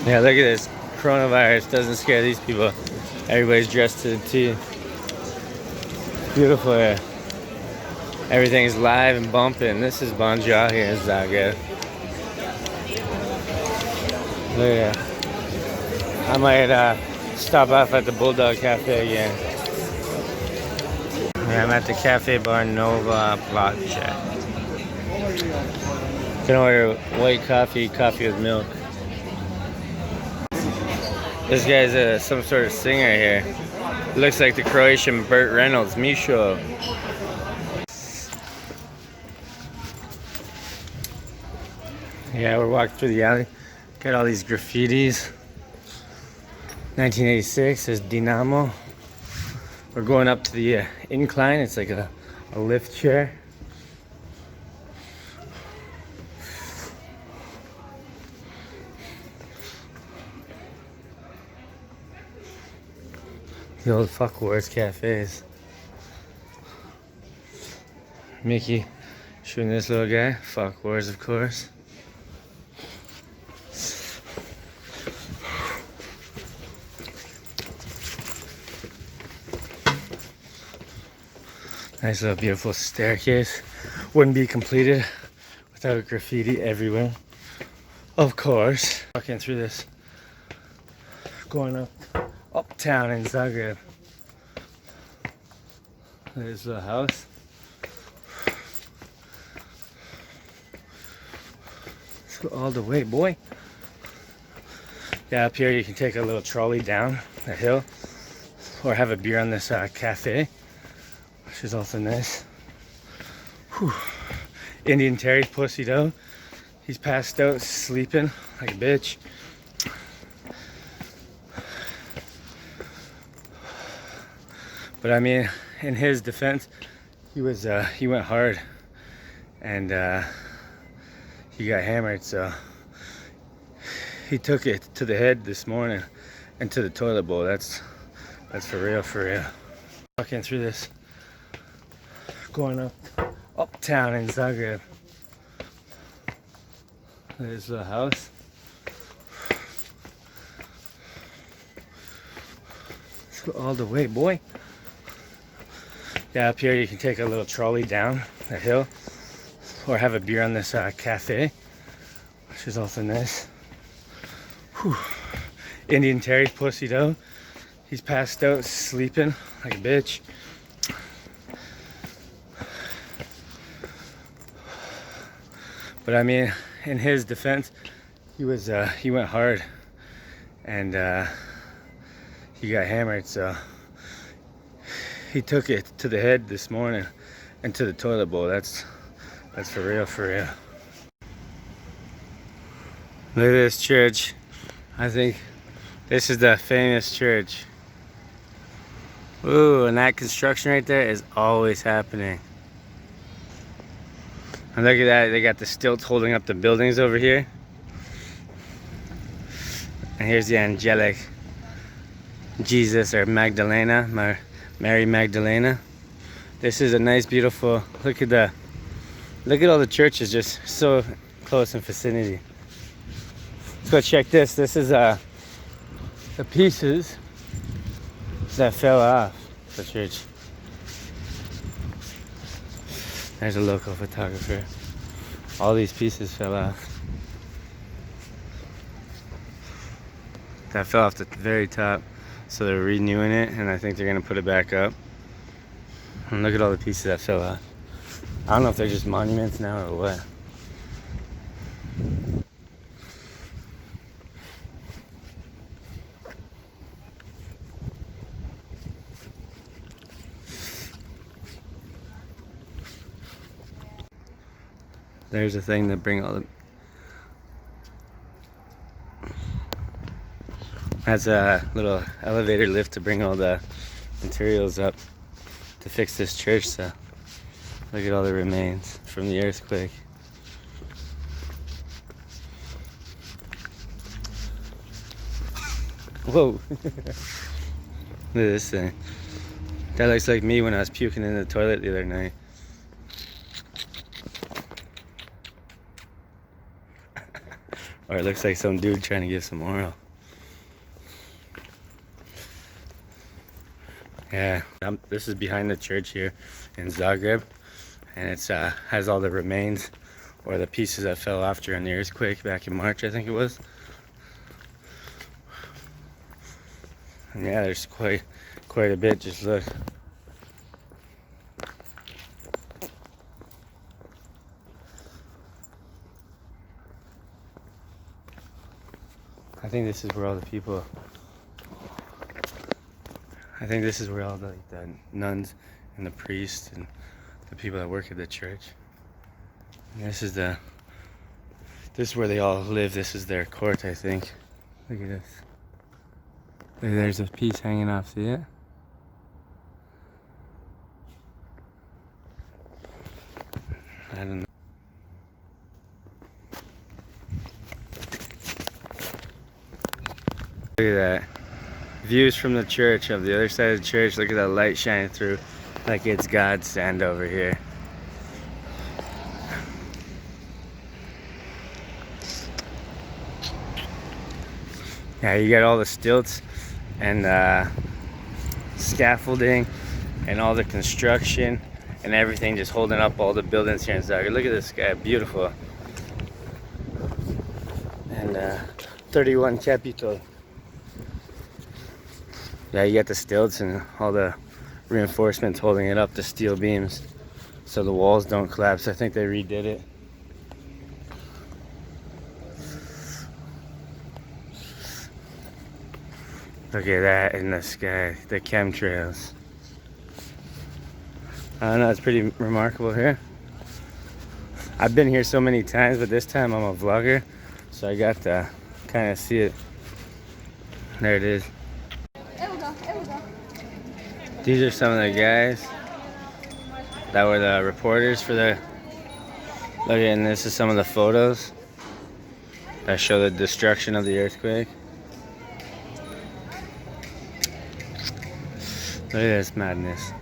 Yeah, look at this. Coronavirus doesn't scare these people. Everybody's dressed to the T. Beautiful here. Everything's live and bumping. This is Thisisbunjo out here in Zagreb. Look at that. I might stop off at the Bulldog Cafe again. Yeah, I'm at the Cafe Bar Nova Plaća. You can order white coffee, coffee with milk. This guy's some sort of singer here. Looks like the Croatian Burt Reynolds, Misho. Yeah, we're walking through the alley. Got all these graffitis. 1986 says Dinamo. We're going up to the incline. It's like a lift chair. The old fuck wars cafes. Mickey shooting this little guy. Fuck wars, of course. Nice little beautiful staircase. Wouldn't be completed without graffiti everywhere. Of course. Walking through this. Going uptown in Zagreb. There's the house. Let's go all the way, boy. Yeah, up here you can take a little trolley down the hill or have a beer on this cafe, which is also nice. Whew. Indian Terry's pussied out. He's passed out, sleeping like a bitch. But I mean, in his defense, he went hard, and he got hammered. So he took it to the head this morning and to the toilet bowl. That's for real, for real. Walking through this, going uptown in Zagreb. There's the house. Let's go all the way, boy. Yeah, up here you can take a little trolley down the hill or have a beer on this cafe, which is also nice. Whew. Indian Terry's pussied out. He's passed out, sleeping like a bitch. But I mean, in his defense, he went hard, and he got hammered. So he took it to the head this morning and to the toilet bowl. That's for real, for real. Look at this church. I think this is the famous church. Ooh, and that construction right there is always happening. And look at that, they got the stilts holding up the buildings over here. And here's the angelic Jesus, or Magdalena, Mary Magdalena. This is a nice, beautiful, look at all the churches just so close in vicinity. Let's go check this. This is the pieces that fell off the church. There's a local photographer. All these pieces fell off. That fell off the very top. So they're renewing it, and I think they're gonna put it back up. And look at all the pieces that fell off. I don't know if they're just monuments now or what. There's a thing to bring all the... That's a little elevator lift to bring all the materials up to fix this church. So look at all the remains from the earthquake. Whoa. Look at this thing. That looks like me when I was puking in the toilet the other night. Or it looks like some dude trying to give some oral. Yeah, this is behind the church here in Zagreb, and it's has all the remains or the pieces that fell off during the earthquake back in March, I think it was. And yeah, there's quite a bit. Just look. I think this is where all the people. I think this is where all the nuns and the priests and the people that work at the church. And this is where they all live. This is their court, I think. Look at this. There's a piece hanging off. See it? I don't know. Look at that. Views from the church, of the other side of the church. Look at that light shining through like it's God's sand over here. Yeah, you got all the stilts and scaffolding and all the construction and everything just holding up all the buildings here in Zagreb. Look at this guy, beautiful. And 31 capital. Yeah, you got the stilts and all the reinforcements holding it up, the steel beams, so the walls don't collapse. I think they redid it. Look at that in the sky, the chemtrails. I don't know, it's pretty remarkable here. I've been here so many times, but this time I'm a vlogger, so I got to kind of see it. There it is. These are some of the guys that were the reporters for the... Look, and this is some of the photos that show the destruction of the earthquake. Look at this madness.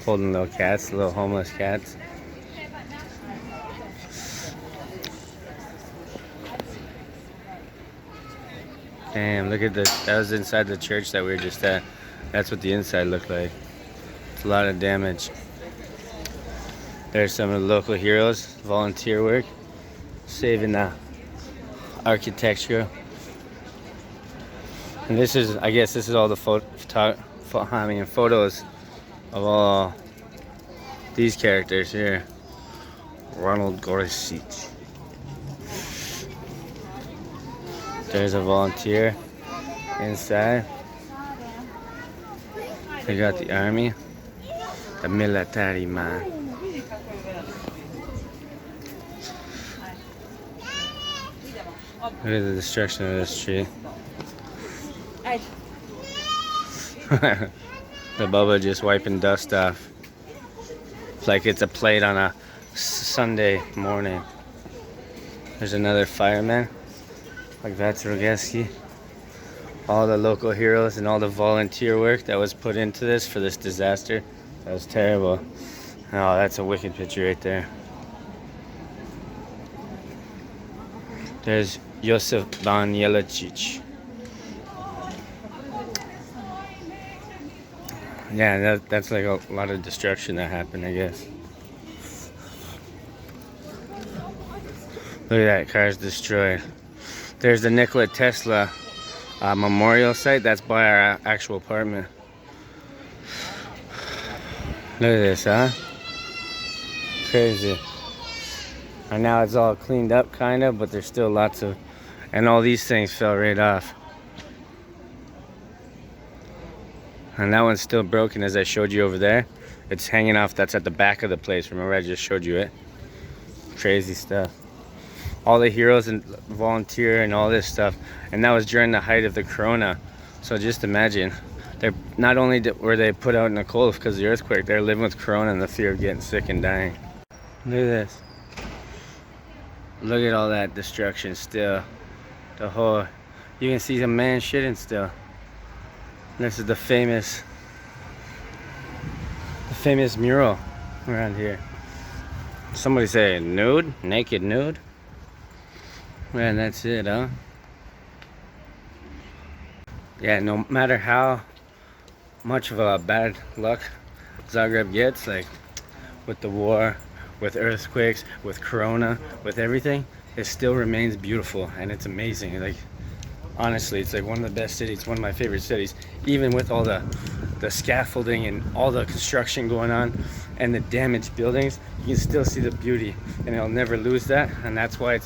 Holding little cats, little homeless cats. Damn, look at this. That was inside the church that we were just at. That's what the inside looked like. It's a lot of damage. There's some of the local heroes, volunteer work, saving the architecture. And this is, I guess this is all the photos of all these characters here. Ronald Joisp. There's a volunteer inside. They got the army, the military man. Look at the destruction of this tree. The Bubba just wiping dust off. It's like it's a plate on a Sunday morning. There's another fireman, like that's Rogeski. All the local heroes and all the volunteer work that was put into this for this disaster. That was terrible. Oh, that's a wicked picture right there. There's jelacic. Yeah, that's like a lot of destruction that happened, I guess. Look at that, car's destroyed. There's the Nikola Tesla memorial site. That's by our actual apartment. Look at this, huh? Crazy. And now it's all cleaned up, kind of, but there's still lots of... And all these things fell right off. And that one's still broken, as I showed you over there. It's hanging off. That's at the back of the place. Remember, I just showed you it. Crazy stuff. All the heroes and volunteer and all this stuff. And that was during the height of the corona. So just imagine. They're not only were they put out in the cold because of the earthquake, they're living with corona and the fear of getting sick and dying. Look at this. Look at all that destruction still. The whole... You can see some man shitting still. This is the famous famous mural around here. Somebody say nude, naked nude. Man, that's it, huh? Yeah, no matter how much of a bad luck Zagreb gets, like with the war, with earthquakes, with corona, with everything, it still remains beautiful and it's amazing. Like honestly, it's like one of the best cities, one of my favorite cities, even with all the scaffolding and all the construction going on and the damaged buildings. You can still see the beauty and it'll never lose that, and that's why it's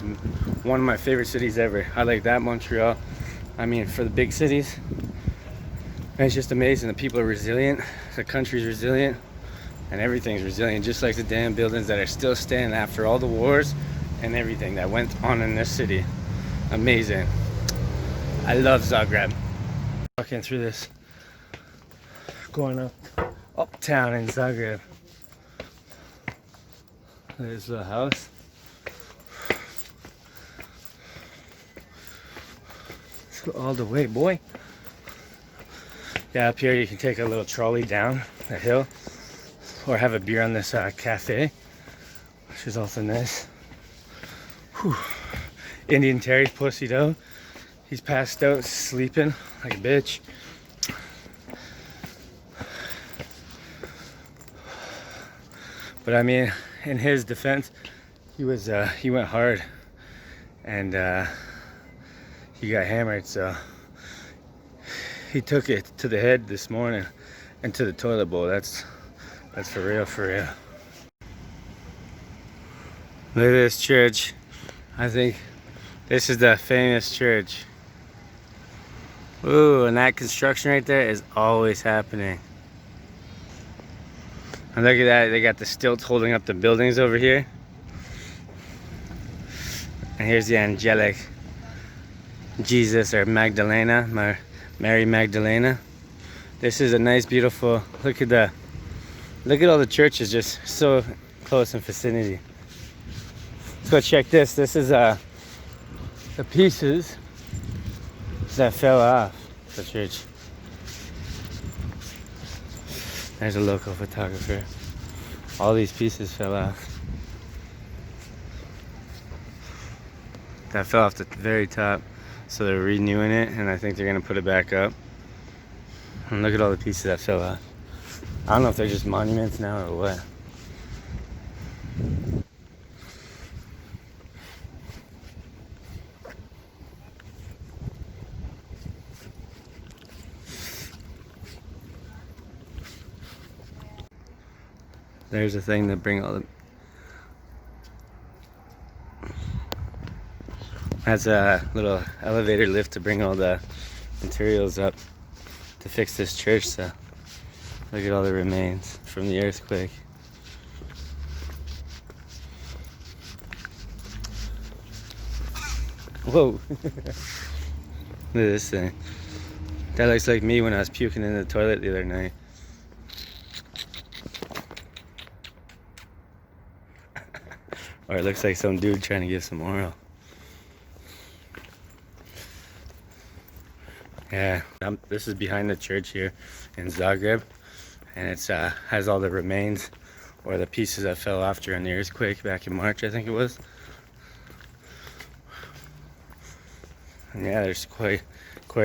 one of my favorite cities ever. I like that, Montreal. I mean, for the big cities, it's just amazing. The people are resilient, the country's resilient, and everything's resilient, just like the damn buildings that are still standing after all the wars and everything that went on in this city. Amazing. I love Zagreb. Walking through this, going uptown in Zagreb. There's the house. Let's go all the way, boy. Yeah, up here you can take a little trolley down the hill or have a beer on this cafe, which is also nice. Whew. Indian Terry's pussied out. He's passed out, sleeping like a bitch. But I mean, in his defense, he went hard, and he got hammered. So he took it to the head this morning and to the toilet bowl. That's for real, for real. Look at this church. I think this is the famous church. Ooh, and that construction right there is always happening. And look at that, they got the stilts holding up the buildings over here. And here's the angelic Jesus, or Magdalena, Mary Magdalena. This is a nice, beautiful, look at all the churches just so close in vicinity. Let's go check this. This is the pieces that fell off the church. There's a local photographer. All these pieces fell off. That fell off the very top, so they're renewing it, and I think they're gonna put it back up. And look at all the pieces that fell off. I don't know if they're just monuments now or what. There's a thing that bring all the... That's a little elevator lift to bring all the materials up to fix this church. So look at all the remains from the earthquake. Whoa. Look at this thing. That looks like me when I was puking in the toilet the other night. Or it looks like some dude trying to give some oral. Yeah, this is behind the church here in Zagreb, and it's has all the remains or the pieces that fell off during the earthquake back in March, I think it was. And yeah, there's quite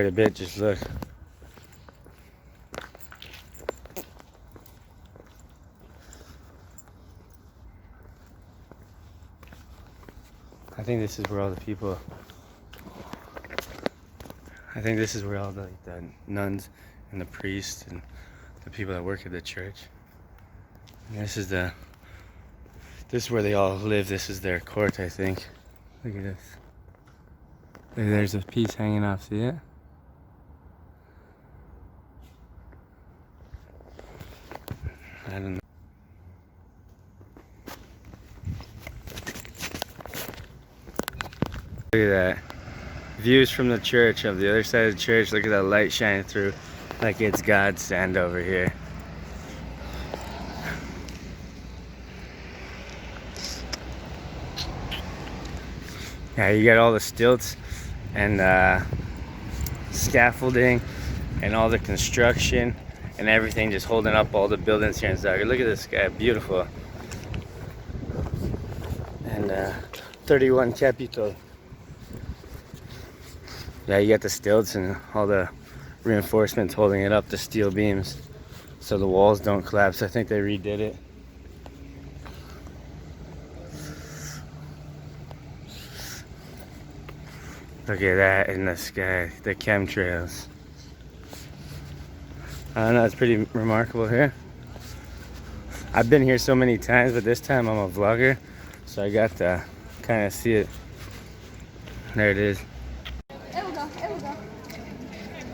a bit. Just look. I think this is where all the people, I think this is where all the nuns and the priests and the people that work at the church. And this is where they all live. This is their court, I think. Look at this. Look, there's a piece hanging off, see it? I don't know. Look at that. Views from the church, of the other side of the church. Look at that light shining through like it's God's sand over here. Yeah, you got all the stilts and scaffolding and all the construction and everything just holding up all the buildings here in Zagreb. Look at this guy, beautiful. And 31 capital. Yeah, you got the stilts and all the reinforcements holding it up, the steel beams, so the walls don't collapse. I think they redid it. Look at that in the sky, the chemtrails. I don't know, it's pretty remarkable here. I've been here so many times, but this time I'm a vlogger, so I got to kind of see it. There it is.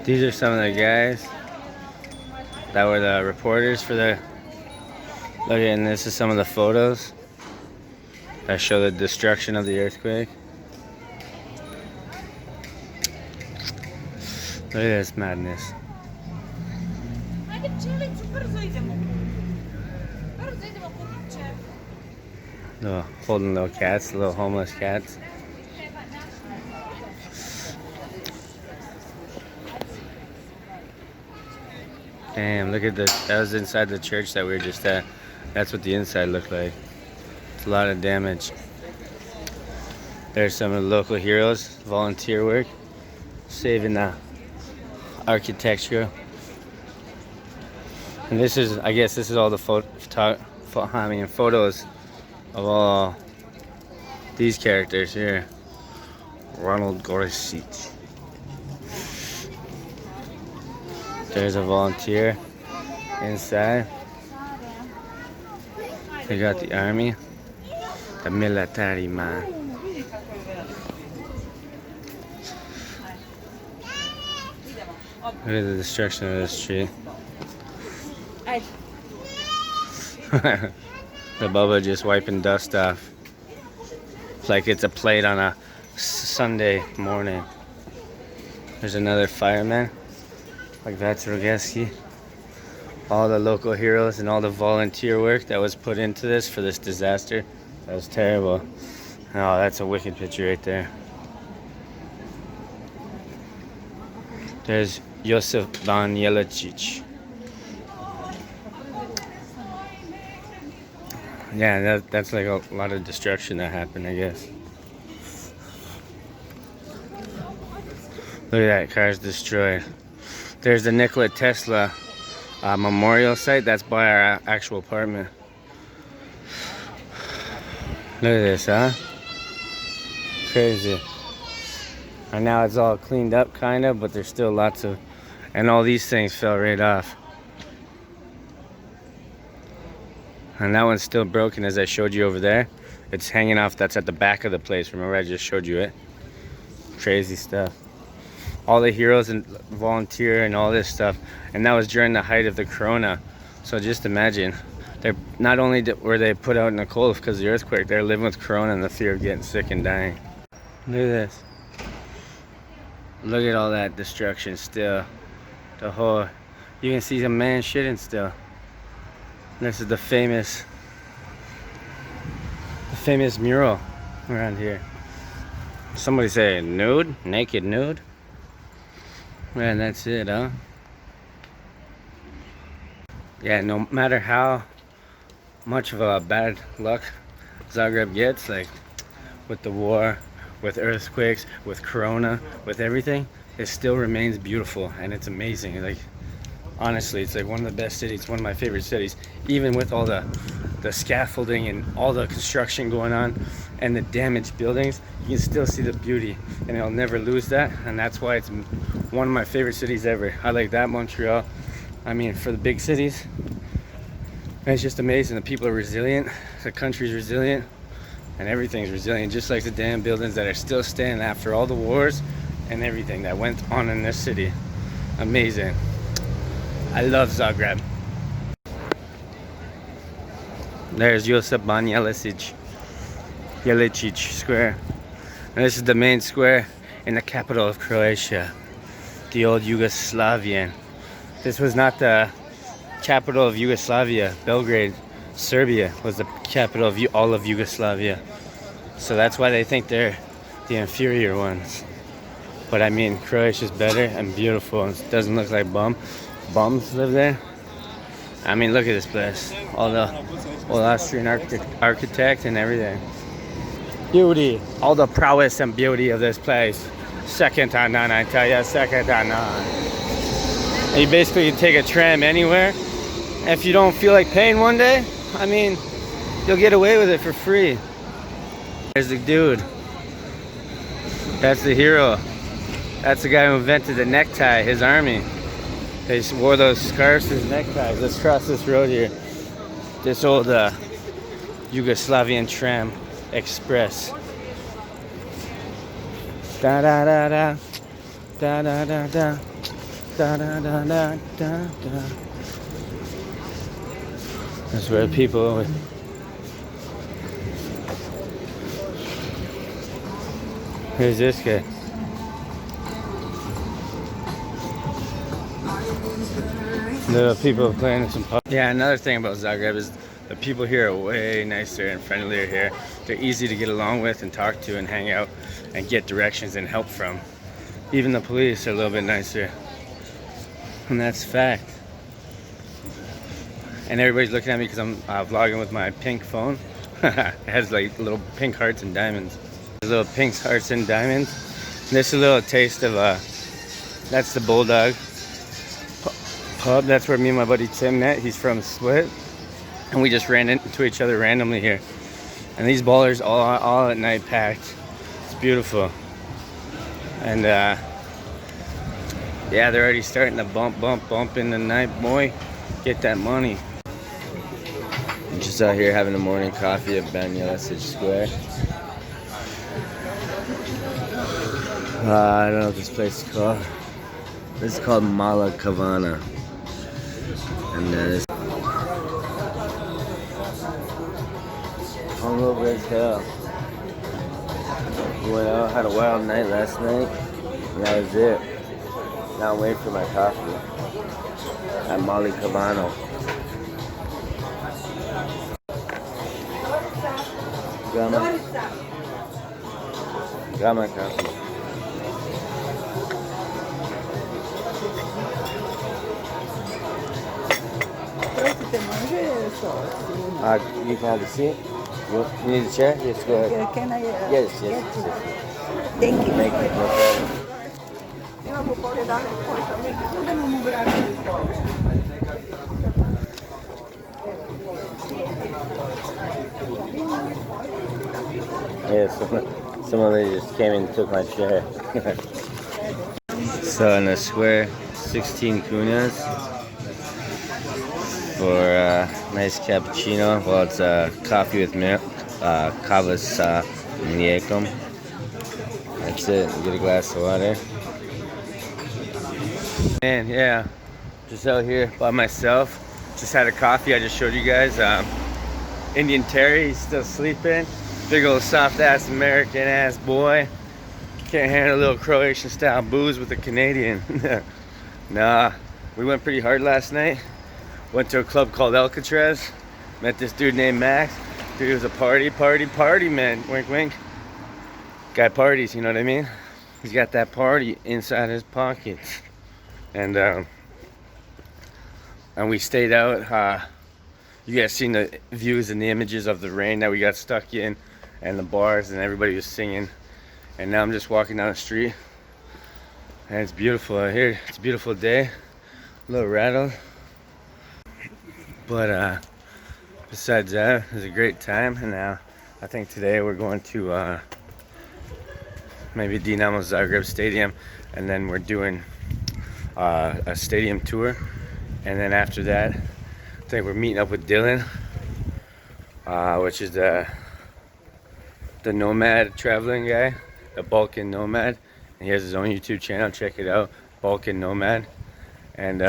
These are some of the guys that were the reporters for the... Look at, and this is some of the photos that show the destruction of the earthquake. Look at this madness. Little, holding little cats, little homeless cats. Damn, look at this. That was inside the church that we were just at. That's what the inside looked like. It's a lot of damage. There's some of the local heroes, volunteer work, saving the architecture. And this is, I guess this is all the photos of all these characters here. Ronald Gorsic. There's a volunteer inside. They got the army, the military man. Look at the destruction of this tree. The Bubba just wiping dust off. It's like it's a plate on a Sunday morning. There's another fireman. Like that's Rogeski. All the local heroes and all the volunteer work that was put into this for this disaster. That was terrible. Oh, that's a wicked picture right there. There's Joseph von Jelacic. Yeah, that's like a lot of destruction that happened, I guess. Look at that, car's destroyed. There's the Nikola Tesla memorial site. That's by our actual apartment. Look at this, huh? Crazy. And now it's all cleaned up, kind of, but there's still lots of... And all these things fell right off. And that one's still broken, as I showed you over there. It's hanging off. That's at the back of the place. Remember, I just showed you it. Crazy stuff. All the heroes and volunteer and all this stuff. And that was during the height of the corona. So just imagine. They're not only were they put out in the cold because of the earthquake, they're living with corona and the fear of getting sick and dying. Look at this. Look at all that destruction still. The whole... You can see some man shitting still. This is the famous mural around here. Somebody say nude, naked nude. Man, that's it, huh? Yeah, no matter how much of a bad luck Zagreb gets, like with the war, with earthquakes, with corona, with everything, it still remains beautiful and it's amazing. Like, honestly, it's like one of the best cities, one of my favorite cities. Even with all the scaffolding and all the construction going on and the damaged buildings, you can still see the beauty and it'll never lose that. And that's why it's one of my favorite cities ever. I like that, Montreal. I mean, for the big cities, it's just amazing. The people are resilient, the country's resilient, and everything's resilient. Just like the damn buildings that are still standing after all the wars and everything that went on in this city. Amazing. I love Zagreb. There's Josip von Jelacic Square. And this is the main square in the capital of Croatia, the old Yugoslavian. This was not the capital of Yugoslavia. Belgrade, Serbia, was the capital of all of Yugoslavia. So that's why they think they're the inferior ones. But I mean, Croatia's better and beautiful. It doesn't look like bums live there. I mean, look at this place. All the old Austrian architect and everything. Beauty. All the prowess and beauty of this place. Second to none, I tell you. Second to none. And you basically can take a tram anywhere. If you don't feel like paying one day, I mean, you'll get away with it for free. There's the dude. That's the hero. That's the guy who invented the necktie, his army. They wore those scarves as neckties. Let's cross this road here. This old Yugoslavian tram express. Da da da da. Da da da da. Da da da da da da. That's where people. Who's this guy? The people playing some pub. Yeah, another thing about Zagreb is the people here are way nicer and friendlier here. They're easy to get along with and talk to and hang out and get directions and help from. Even the police are a little bit nicer. And that's fact. And everybody's looking at me because I'm vlogging with my pink phone. It has like little pink hearts and diamonds. Little pink hearts and diamonds. And this is a little taste of that's the Bulldog pub. That's where me and my buddy Tim met. He's from Split, and we just ran into each other randomly here. And these ballers all at night packed. It's beautiful. And yeah, they're already starting to bump in the night, boy. Get that money. I'm just out here having a morning coffee at Jelacic Square. I don't know what this place is called. This is called Mala Kavana. And it's hungover as hell. We went out, had a wild night last night, and that was it. Now I'm waiting for my coffee at Mali Kavano. Got my coffee. You can have a seat. You need a chair? Yes, go ahead. Can I? Yes. Thank you. Thank you. No problem. Yeah, someone just came and took my chair. So in the square, 16 kunas for a nice cappuccino. Well, it's coffee with milk, kavas mlijekom. That's it. You get a glass of water. And yeah, just out here by myself. Just had a coffee. I just showed you guys. Indian Terry, he's still sleeping. Big old soft ass American ass boy. Can't handle a little Croatian style booze with a Canadian. Nah, we went pretty hard last night. Went to a club called Alcatraz. Met this dude named Max. Dude was a party man. Wink wink. Guy parties, you know what I mean? He's got that party inside his pockets. And we stayed out. You guys seen the views and the images of the rain that we got stuck in, and the bars, and everybody was singing. And now I'm just walking down the street, and it's beautiful out here. It's a beautiful day. A little rattled, but besides that, it was a great time. And now I think today we're going to maybe Dinamo Zagreb Stadium, and then we're doing a stadium tour. And then after that, I think we're meeting up with Dylan, which is the nomad traveling guy, the Balkan Nomad. And he has his own YouTube channel. Check it out, Balkan Nomad. And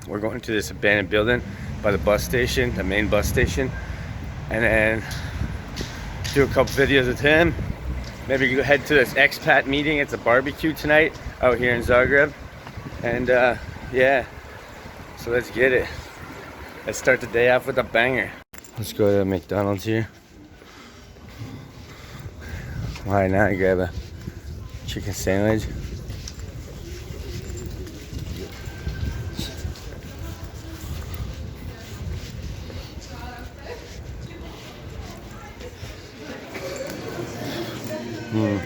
we're going to this abandoned building by the bus station, the main bus station, and then do a couple videos with him. Maybe go head to this expat meeting. It's a barbecue tonight out here in Zagreb. And yeah, so let's get it. Let's start the day off with a banger. Let's go to McDonald's here. Why not grab a chicken sandwich? Hmm.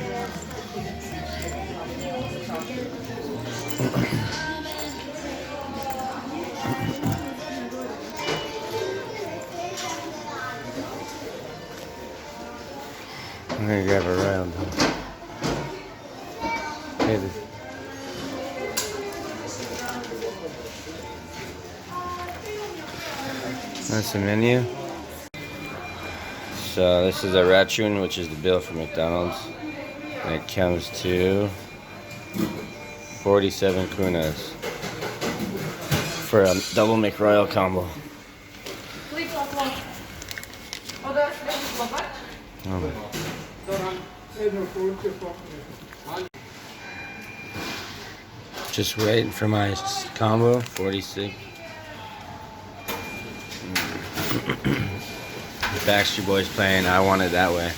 I'm gonna grab a round. Hey, that's the menu. So this is a raccoon, which is the bill for McDonald's. And it comes to 47 kunas for a double McRoyal combo. Oh. Just waiting for my combo, 46. Backstreet Boys playing I Want It That Way.